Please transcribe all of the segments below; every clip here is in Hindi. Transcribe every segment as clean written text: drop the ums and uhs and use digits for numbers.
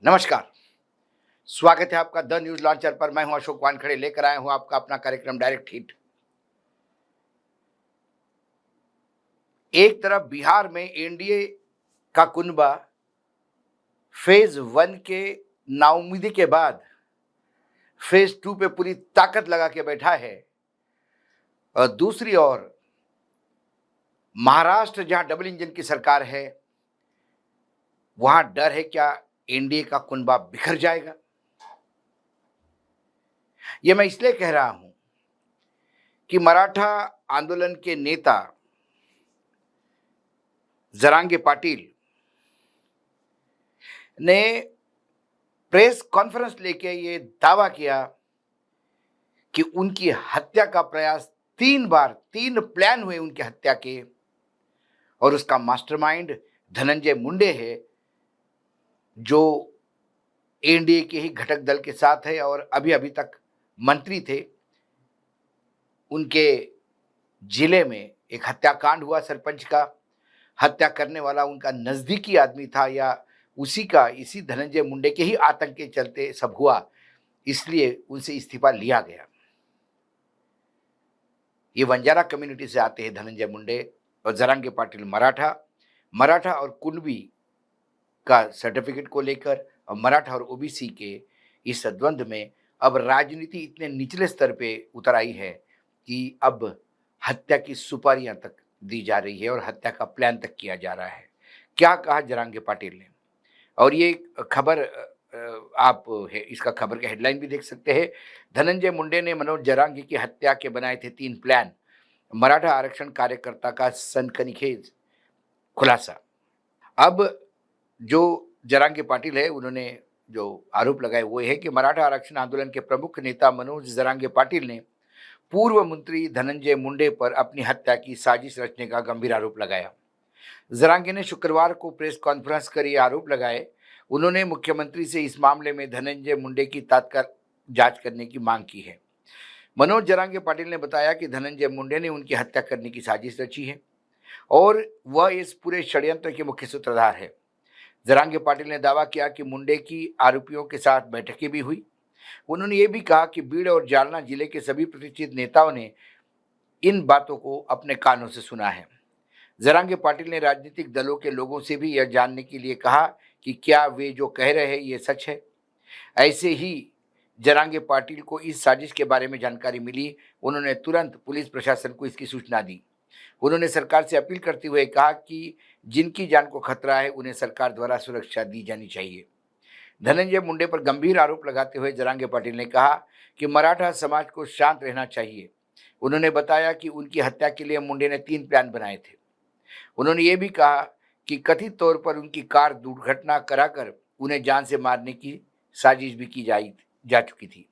नमस्कार। स्वागत है आपका द न्यूज लॉन्चर पर। मैं हूं अशोक वानखड़े, लेकर आया हूं आपका अपना कार्यक्रम डायरेक्ट हिट। एक तरफ बिहार में एनडीए का कुनबा फेज 1 के नाउम्मीदी के बाद फेज 2 पे पूरी ताकत लगा के बैठा है, और दूसरी ओर महाराष्ट्र जहां डबल इंजन की सरकार है, वहां डर है क्या एनडीए का कुनबा बिखर जाएगा। यह मैं इसलिए कह रहा हूं कि मराठा आंदोलन के नेता जरांगे पाटिल ने प्रेस कॉन्फ्रेंस लेके ये दावा किया कि उनकी हत्या का प्रयास 3 प्लान हुए उनकी हत्या के, और उसका मास्टरमाइंड धनंजय मुंडे है, जो एनडीए के ही घटक दल के साथ है और अभी अभी तक मंत्री थे। उनके जिले में एक हत्याकांड हुआ, सरपंच का हत्या करने वाला उनका नजदीकी आदमी था, या इसी धनंजय मुंडे के ही आतंक के चलते सब हुआ, इसलिए उनसे इस्तीफा लिया गया। ये बंजारा कम्युनिटी से आते हैं धनंजय मुंडे, और जरांगे पाटिल मराठा और कुणबी का सर्टिफिकेट को लेकर, और मराठा और ओबीसी के इस द्वंद्व में अब राजनीति इतने निचले स्तर पे उतर आई है कि अब हत्या की सुपारियां तक दी जा रही है और हत्या का प्लान तक किया जा रहा है। क्या कहा जरांगे पाटिल ने, और ये खबर आप इसका खबर का हेडलाइन भी देख सकते हैं। धनंजय मुंडे ने मनोज जरांगे की हत्या के बनाए थे 3 प्लान, मराठा आरक्षण कार्यकर्ता का सनसनीखेज खुलासा। अब जो जरांगे पाटिल है, उन्होंने जो आरोप लगाए वो है कि मराठा आरक्षण आंदोलन के प्रमुख नेता मनोज जरांगे पाटिल ने पूर्व मंत्री धनंजय मुंडे पर अपनी हत्या की साजिश रचने का गंभीर आरोप लगाया। जरांगे ने शुक्रवार को प्रेस कॉन्फ्रेंस कर ये आरोप लगाए। उन्होंने मुख्यमंत्री से इस मामले में धनंजय मुंडे की तत्काल जांच करने की मांग की है। मनोज जरांगे पाटिल ने बताया कि धनंजय मुंडे ने उनकी हत्या करने की साजिश रची है और वह इस पूरे षड्यंत्र के मुख्य सूत्रधार है। जरांगे पाटिल ने दावा किया कि मुंडे की आरोपियों के साथ बैठकें भी हुई। उन्होंने ये भी कहा कि बीड़ और जालना जिले के सभी प्रतिष्ठित नेताओं ने इन बातों को अपने कानों से सुना है। जरांगे पाटिल ने राजनीतिक दलों के लोगों से भी यह जानने के लिए कहा कि क्या वे जो कह रहे हैं ये सच है। ऐसे ही जरांगे पाटिल को इस साजिश के बारे में जानकारी मिली, उन्होंने तुरंत पुलिस प्रशासन को इसकी सूचना दी। उन्होंने सरकार से अपील करते हुए कहा कि जिनकी जान को खतरा है उन्हें सरकार द्वारा सुरक्षा दी जानी चाहिए। धनंजय मुंडे पर गंभीर आरोप लगाते हुए जरांगे पाटिल ने कहा कि मराठा समाज को शांत रहना चाहिए। उन्होंने बताया कि उनकी हत्या के लिए मुंडे ने 3 प्लान बनाए थे। उन्होंने ये भी कहा कि कथित तौर पर उनकी कार दुर्घटना कराकर उन्हें जान से मारने की साजिश भी की जा चुकी थी।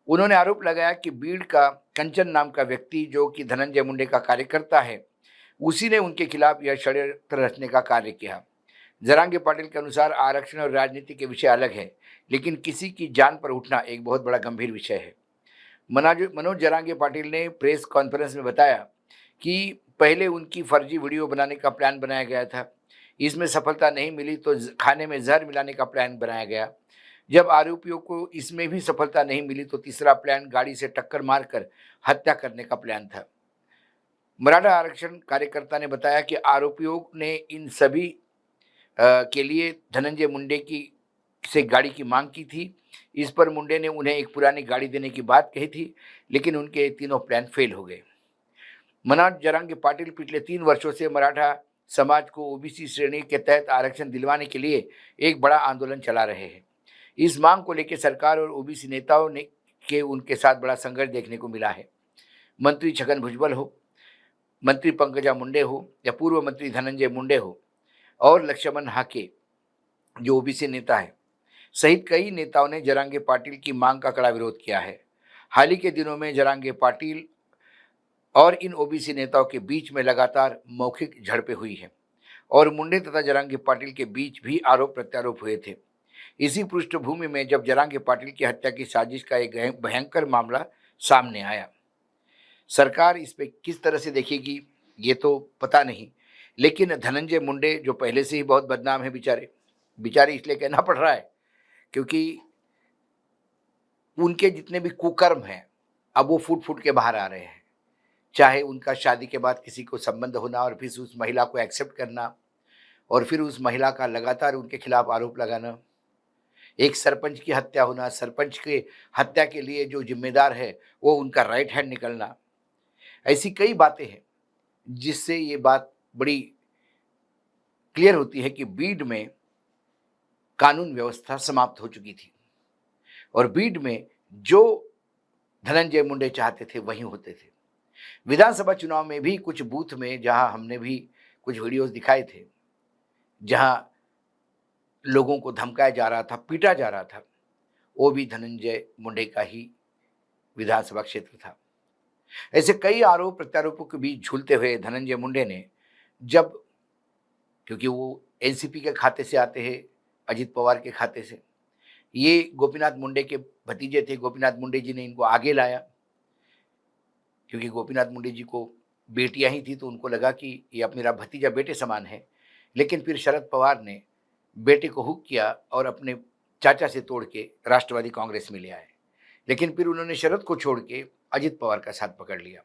उन्होंने आरोप लगाया कि बीड़ का कंचन नाम का व्यक्ति, जो कि धनंजय मुंडे का कार्यकर्ता है, उसी ने उनके खिलाफ यह षड्यंत्र रचने का कार्य किया। जरांगे पाटिल के अनुसार आरक्षण और राजनीति के विषय अलग है, लेकिन किसी की जान पर उठना एक बहुत बड़ा गंभीर विषय है। मनोज जरांगे पाटिल ने प्रेस कॉन्फ्रेंस में बताया कि पहले उनकी फर्जी वीडियो बनाने का प्लान बनाया गया था। इसमें सफलता नहीं मिली तो खाने में जहर मिलाने का प्लान बनाया गया। जब आरोपियों को इसमें भी सफलता नहीं मिली तो तीसरा प्लान गाड़ी से टक्कर मारकर हत्या करने का प्लान था। मराठा आरक्षण कार्यकर्ता ने बताया कि आरोपियों ने इन सभी के लिए धनंजय मुंडे की से गाड़ी की मांग की थी। इस पर मुंडे ने उन्हें एक पुरानी गाड़ी देने की बात कही थी, लेकिन उनके तीनों प्लान फेल हो गए। मनोज जरांगे पाटिल पिछले 3 वर्षों से मराठा समाज को ओबीसी श्रेणी के तहत आरक्षण दिलवाने के लिए एक बड़ा आंदोलन चला रहे हैं। इस मांग को लेकर सरकार और ओबीसी नेताओं ने के उनके साथ बड़ा संघर्ष देखने को मिला है। मंत्री छगन भुजबल हो, मंत्री पंकजा मुंडे हो, या पूर्व मंत्री धनंजय मुंडे हो, और लक्ष्मण हाके जो ओबीसी नेता है, सहित कई नेताओं ने जरांगे पाटिल की मांग का कड़ा विरोध किया है। हाल ही के दिनों में जरांगे पाटिल और इन ओबीसी नेताओं के बीच में लगातार मौखिक झड़पें हुई हैं, और मुंडे तथा जरांगे पाटिल के बीच भी आरोप प्रत्यारोप हुए थे। इसी पृष्ठभूमि में जब जरांगे पाटिल की हत्या की साजिश का एक भयंकर मामला सामने आया, सरकार इस पे किस तरह से देखेगी ये तो पता नहीं, लेकिन धनंजय मुंडे जो पहले से ही बहुत बदनाम है, बेचारे इसलिए कहना पड़ रहा है, क्योंकि उनके जितने भी कुकर्म हैं अब वो फूट फूट के बाहर आ रहे हैं। चाहे उनका शादी के बाद किसी को संबंध होना और फिर उस महिला को एक्सेप्ट करना और फिर उस महिला का लगातार उनके खिलाफ आरोप लगाना, एक सरपंच की हत्या होना, सरपंच के हत्या के लिए जो जिम्मेदार है वो उनका राइट हैंड निकलना, ऐसी कई बातें हैं जिससे ये बात बड़ी क्लियर होती है कि बीड में कानून व्यवस्था समाप्त हो चुकी थी और बीड में जो धनंजय मुंडे चाहते थे वही होते थे। विधानसभा चुनाव में भी कुछ बूथ में जहां हमने भी कुछ वीडियोस दिखाए थे, जहां लोगों को धमकाया जा रहा था, पीटा जा रहा था, वो भी धनंजय मुंडे का ही विधानसभा क्षेत्र था। ऐसे कई आरोप प्रत्यारोपों के बीच झूलते हुए धनंजय मुंडे ने जब, क्योंकि वो एनसीपी के खाते से आते हैं, अजित पवार के खाते से, ये गोपीनाथ मुंडे के भतीजे थे, गोपीनाथ मुंडे जी ने इनको आगे लाया क्योंकि गोपीनाथ मुंडे जी को बेटियां ही थी तो उनको लगा कि ये अब मेरा भतीजा बेटे समान है। लेकिन फिर शरद पवार ने बेटे को हुक किया और अपने चाचा से तोड़ के राष्ट्रवादी कांग्रेस में ले आए। लेकिन फिर उन्होंने शरद को छोड़ के अजित पवार का साथ पकड़ लिया।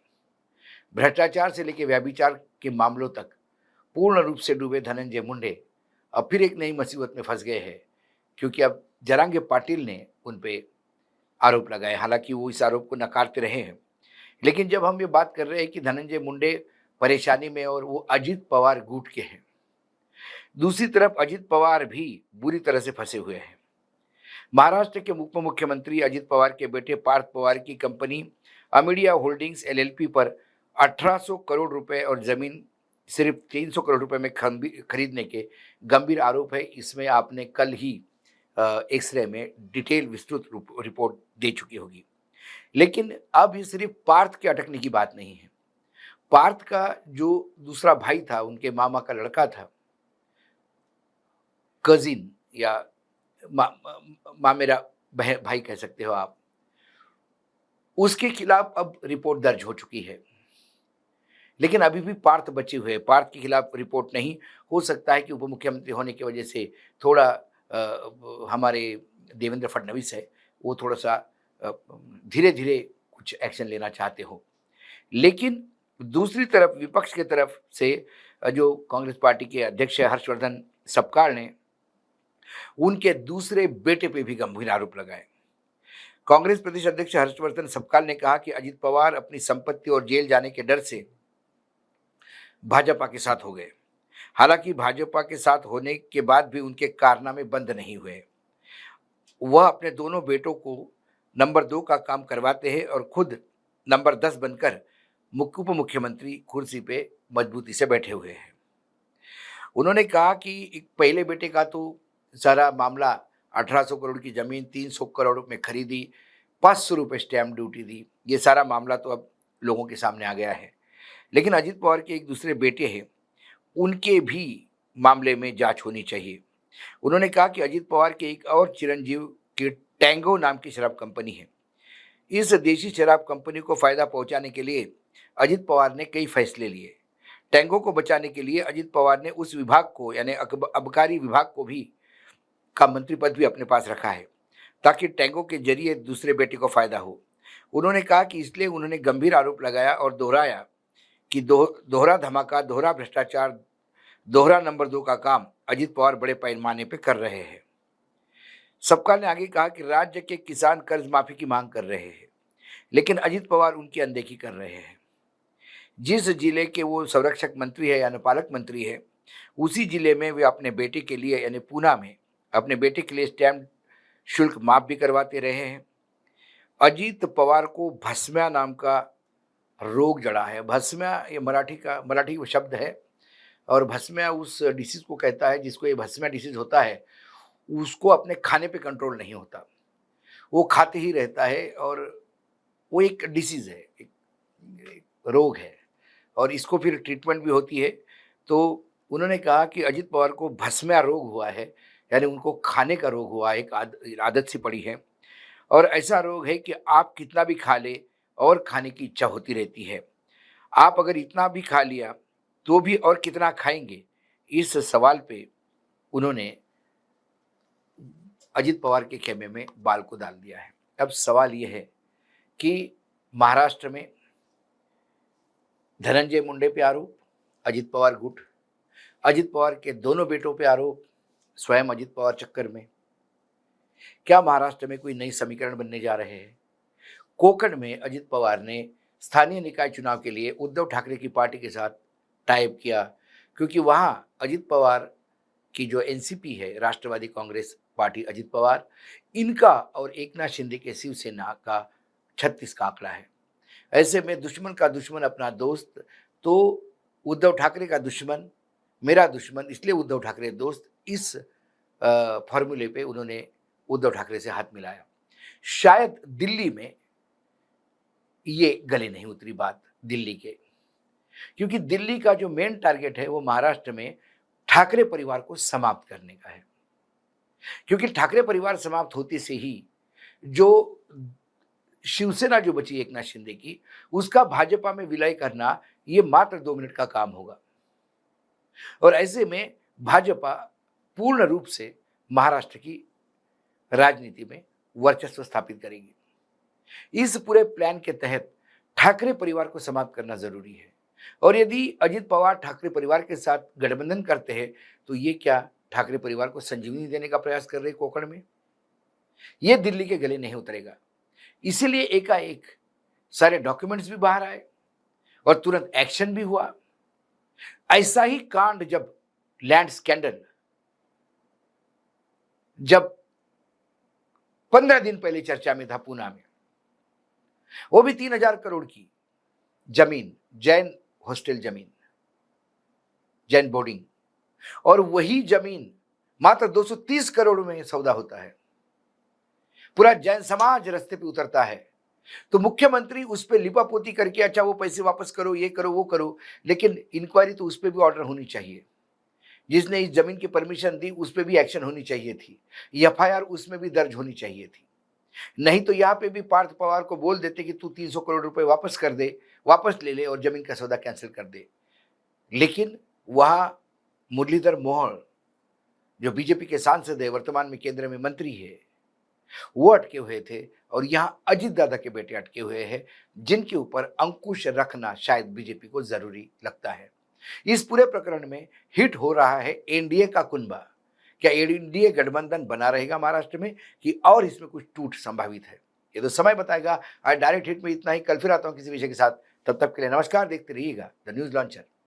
भ्रष्टाचार से लेकर व्यभिचार के मामलों तक पूर्ण रूप से डूबे धनंजय मुंडे अब फिर एक नई मुसीबत में फंस गए हैं, क्योंकि अब जरांगे पाटिल ने उन पे आरोप लगाए। हालांकि वो इस आरोप को नकारते रहे हैं, लेकिन जब हम ये बात कर रहे हैं कि धनंजय मुंडे परेशानी में और वो अजित पवार गुट के हैं, दूसरी तरफ अजित पवार भी बुरी तरह से फंसे हुए हैं। महाराष्ट्र के उप मुख्यमंत्री अजित पवार के बेटे पार्थ पवार की कंपनी अमीडिया होल्डिंग्स एलएलपी पर 1800 करोड़ रुपए और जमीन सिर्फ 300 करोड़ रुपए में खरीदने के गंभीर आरोप है। इसमें आपने कल ही एक्सरे में डिटेल विस्तृत रिपोर्ट दे चुकी होगी। लेकिन अब ये सिर्फ पार्थ के अटकने की बात नहीं है। पार्थ का जो दूसरा भाई था, उनके मामा का लड़का था, कजिन या मामेरा भाई कह सकते हो आप, उसके खिलाफ अब रिपोर्ट दर्ज हो चुकी है। लेकिन अभी भी पार्थ बचे हुए हैं। पार्थ के खिलाफ रिपोर्ट नहीं हो सकता है कि उप मुख्यमंत्री होने की वजह से थोड़ा हमारे देवेंद्र फडणवीस है वो थोड़ा सा धीरे धीरे कुछ एक्शन लेना चाहते हो। लेकिन दूसरी तरफ विपक्ष की तरफ से जो कांग्रेस पार्टी के अध्यक्ष हर्षवर्धन सपकाळ ने उनके दूसरे बेटे पे भी गंभीर आरोप लगाए। कांग्रेस प्रदेश अध्यक्ष हर्षवर्धन सपकाळ ने कहा कि अजित पवार अपनी संपत्ति और जेल जाने के डर से भाजपा के साथ हो गए। हालांकि भाजपा के साथ होने के बाद भी उनके कारनामे बंद नहीं हुए। वह अपने दोनों बेटों को नंबर 2 का काम करवाते हैं और खुद नंबर 10 बनकर उप मुख्यमंत्री कुर्सी पे मजबूती से बैठे हुए हैं। उन्होंने कहा कि पहले बेटे का तो सारा मामला 1800 करोड़ की जमीन 300 करोड़ में खरीदी, 500 रुपये स्टैम्प ड्यूटी दी, ये सारा मामला तो अब लोगों के सामने आ गया है। लेकिन अजित पवार के एक दूसरे बेटे हैं, उनके भी मामले में जांच होनी चाहिए। उन्होंने कहा कि अजित पवार के एक और चिरंजीव की टैंगो नाम की शराब कंपनी है। इस देशी शराब कंपनी को फायदा पहुंचाने के लिए अजित पवार ने कई फैसले लिए। टैंगो को बचाने के लिए अजित पवार ने उस विभाग को यानी आबकारी विभाग को भी का मंत्री पद भी अपने पास रखा है ताकि टैंगो के जरिए दूसरे बेटे को फायदा हो। उन्होंने कहा कि इसलिए उन्होंने गंभीर आरोप लगाया और दोहराया कि दोहरा धमाका, दोहरा भ्रष्टाचार, दोहरा नंबर 2 का काम अजित पवार बड़े पैमाने पर कर रहे हैं। सपकाळ ने आगे कहा कि राज्य के किसान कर्ज माफी की मांग कर रहे हैं, लेकिन अजित पवार उनकी अनदेखी कर रहे हैं। जिस जिले के वो संरक्षक मंत्री है यानी पालक मंत्री है, उसी जिले में वे अपने बेटे के लिए यानी पूना में अपने बेटे के लिए स्टैम्प शुल्क माफ भी करवाते रहे हैं। अजित पवार को भस्म्या नाम का रोग जड़ा है। भस्म्या ये मराठी शब्द है और भस्म्या उस डिसीज को कहता है जिसको ये भस्म्या डिसीज होता है, उसको अपने खाने पे कंट्रोल नहीं होता, वो खाते ही रहता है और वो एक डिसीज है, एक रोग है और इसको फिर ट्रीटमेंट भी होती है। तो उन्होंने कहा कि अजित पवार को भस्म्या रोग हुआ है, यानी उनको खाने का रोग हुआ, एक आदत सी पड़ी है और ऐसा रोग है कि आप कितना भी खा ले और खाने की इच्छा होती रहती है। आप अगर इतना भी खा लिया तो भी और कितना खाएंगे, इस सवाल पे उन्होंने अजित पवार के खेमे में बाल को डाल दिया है। अब सवाल यह है कि महाराष्ट्र में धनंजय मुंडे पे आरोप, अजित पवार गुट, अजित पवार के दोनों बेटों पे आरोप, स्वयं अजित पवार चक्कर में, क्या महाराष्ट्र में कोई नई समीकरण बनने जा रहे हैं? कोकण में अजित पवार ने स्थानीय निकाय चुनाव के लिए उद्धव ठाकरे की पार्टी के साथ टाइप किया, क्योंकि वहां अजित पवार की जो एनसीपी है, राष्ट्रवादी कांग्रेस पार्टी अजित पवार, इनका और एकनाथ शिंदे के शिवसेना का 36 का आंकड़ा है। ऐसे में दुश्मन का दुश्मन अपना दोस्त, तो उद्धव ठाकरे का दुश्मन मेरा दुश्मन, इसलिए उद्धव ठाकरे दोस्त, इस फॉर्मूले पे उन्होंने उद्धव ठाकरे से हाथ मिलाया। शायद दिल्ली में ये गले नहीं उतरी बात दिल्ली के, क्योंकि दिल्ली का जो मेन टारगेट है वो महाराष्ट्र में ठाकरे परिवार को समाप्त करने का है। क्योंकि ठाकरे परिवार समाप्त होते से ही जो शिवसेना जो बची एकनाथ शिंदे की, उसका भाजपा में विलय करना ये मात्र 2 मिनट का काम होगा। और ऐसे में भाजपा पूर्ण रूप से महाराष्ट्र की राजनीति में वर्चस्व स्थापित करेगी। इस पूरे प्लान के तहत ठाकरे परिवार को समाप्त करना जरूरी है। और यदि अजित पवार ठाकरे परिवार के साथ गठबंधन करते हैं तो ये क्या ठाकरे परिवार को संजीवनी देने का प्रयास कर रहे कोकण में? ये दिल्ली के गले नहीं उतरेगा। इसीलिए एकाएक सारे डॉक्यूमेंट्स भी बाहर आए और तुरंत एक्शन भी हुआ। ऐसा ही कांड जब लैंड स्कैंडल जब 15 दिन पहले चर्चा में था पूना में, वो भी 3,000 करोड़ की जमीन, जैन हॉस्टल जमीन, जैन बोर्डिंग, और वही जमीन मात्र 230 करोड़ में सौदा होता है। पूरा जैन समाज रास्ते पे उतरता है, तो मुख्यमंत्री उस पर लिपापोती करके अच्छा वो पैसे वापस करो, ये करो, वो करो, लेकिन इंक्वायरी तो उस पर भी ऑर्डर होनी चाहिए। जिसने इस जमीन की परमिशन दी उस पर भी एक्शन होनी चाहिए थी, एफआईआर उसमें भी दर्ज होनी चाहिए थी। नहीं तो यहाँ पे भी पार्थ पवार को बोल देते कि तू 300 करोड़ रुपए वापस कर दे, वापस ले ले और जमीन का सौदा कैंसिल कर दे। लेकिन वहां मुरलीधर मोहोळ जो बीजेपी के सांसद है, वर्तमान में केंद्र में मंत्री है, वो अटके हुए थे और यहां अजित दादा के बेटे अटके हुए हैं, जिनके ऊपर अंकुश रखना शायद बीजेपी को जरूरी लगता है। इस पूरे प्रकरण में हिट हो रहा है एनडीए का कुनबा। क्या एनडीए गठबंधन बना रहेगा महाराष्ट्र में कि और इसमें कुछ टूट संभावित है? ये तो समय बताएगा। आज डायरेक्ट हिट में इतना ही। कल फिर आता हूं किसी विषय के साथ। तब तक के लिए नमस्कार। देखते रहिएगा द न्यूज लॉन्चर।